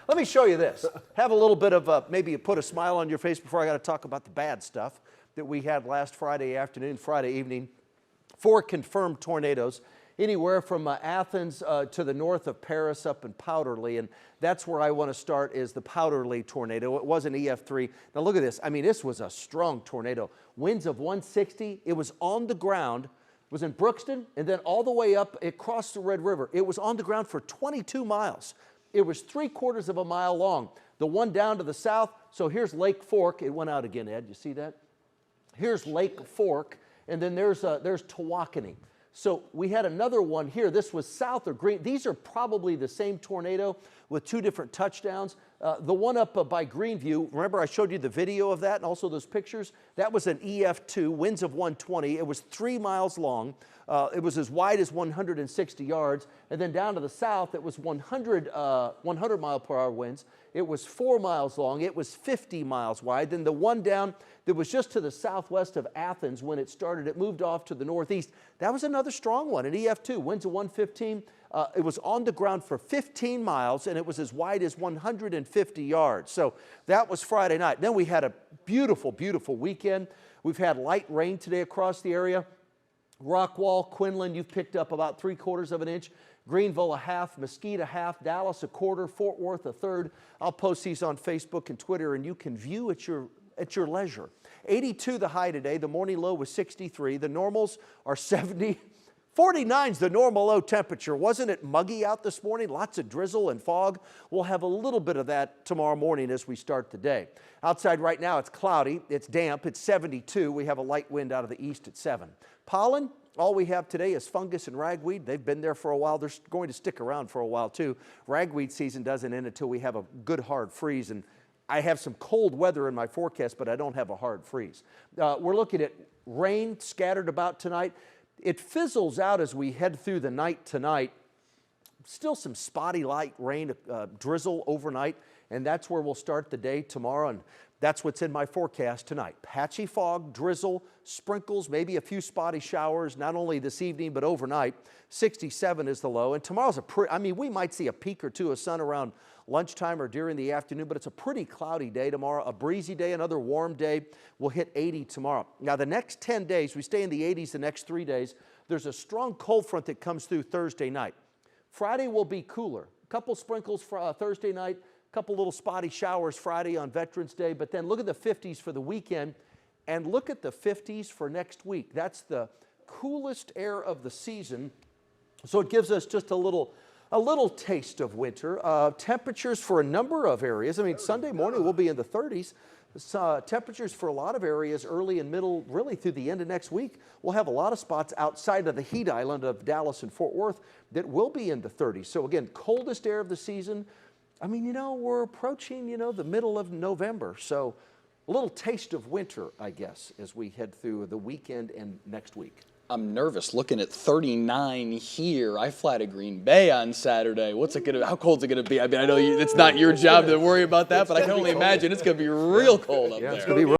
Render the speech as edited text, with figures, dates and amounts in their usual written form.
Let me show you this. Have a little bit of maybe put a smile on your face before I got to talk about the bad stuff that we had last Friday afternoon, Friday evening. 4 confirmed tornadoes, anywhere from Athens to the north of Paris up in Powderly, and that's where I want to start is the Powderly tornado. It was an EF3. Now look at this. I mean, this was a strong tornado. Winds of 160. It was on the ground. It was in Brookston, and then all the way up, it crossed the Red River. It was on the ground for 22 miles. It was 3/4 of a mile long. The one down to the south, so here's Lake Fork. It went out again, Ed. You see that? Here's Lake Fork, and then there's Tawakanee. So we had another one here. This was south of Green. These are probably the same tornado with 2 different touchdowns. The one up by Greenview, remember I showed you the video of that and also those pictures? That was an EF2, winds of 120. It was 3 miles long. It was as wide as 160 yards. And then down to the south, it was 100 mile per hour winds. It was 4 miles long. It was 50 miles wide. Then the one down that was just to the southwest of Athens when it started, it moved off to the northeast. That was another strong one, an EF2, winds of 115. It was on the ground for 15 miles, and it was as wide as 150 yards. So that was Friday night. Then we had a beautiful, beautiful weekend. We've had light rain today across the area. Rockwall, Quinlan, you've picked up about 3/4 of an inch. Greenville, a half. Mesquite, a half. Dallas, a quarter. Fort Worth, a third. I'll post these on Facebook and Twitter, and you can view at your leisure. 82 the high today. The morning low was 63. The normals are 70. 49's the normal low temperature. Wasn't it muggy out this morning? Lots of drizzle and fog. We'll have a little bit of that tomorrow morning as we start the day. Outside right now, it's cloudy. It's damp. It's 72. We have a light wind out of the east at 7. Pollen, all we have today is fungus and ragweed. They've been there for a while. They're going to stick around for a while too. Ragweed season doesn't end until we have a good hard freeze, and I have some cold weather in my forecast, but I don't have a hard freeze. We're looking at rain scattered about tonight. It fizzles out as we head through the night tonight. Still some spotty light rain, drizzle overnight, and that's where we'll start the day tomorrow, and that's what's in my forecast tonight. Patchy fog, drizzle, sprinkles, maybe a few spotty showers, not only this evening but overnight. 67 is the low, and tomorrow's we might see a peak or two of sun around lunchtime or during the afternoon, but it's a pretty cloudy day tomorrow, a breezy day, another warm day. We'll hit 80 tomorrow. Now the next 10 days, we stay in the 80s the next 3 days. There's a strong cold front that comes through Thursday night. Friday will be cooler. A couple sprinkles for Thursday night, a couple little spotty showers Friday on Veterans Day, but then look at the 50s for the weekend and look at the 50s for next week. That's the coolest air of the season, so it gives us just a little taste of winter. Temperatures for a number of areas. I mean, Sunday morning we'll be in the 30s. Temperatures for a lot of areas early and middle, really through the end of next week. We'll have a lot of spots outside of the heat island of Dallas and Fort Worth that will be in the 30s. So again, coldest air of the season. I mean, we're approaching, the middle of November. So a little taste of winter, I guess, as we head through the weekend and next week. I'm nervous looking at 39 here. I fly to Green Bay on Saturday. How cold is it going to be? I mean, I know it's not your job to worry about that, but I can only imagine it's going to be real cold up there. It's going to be real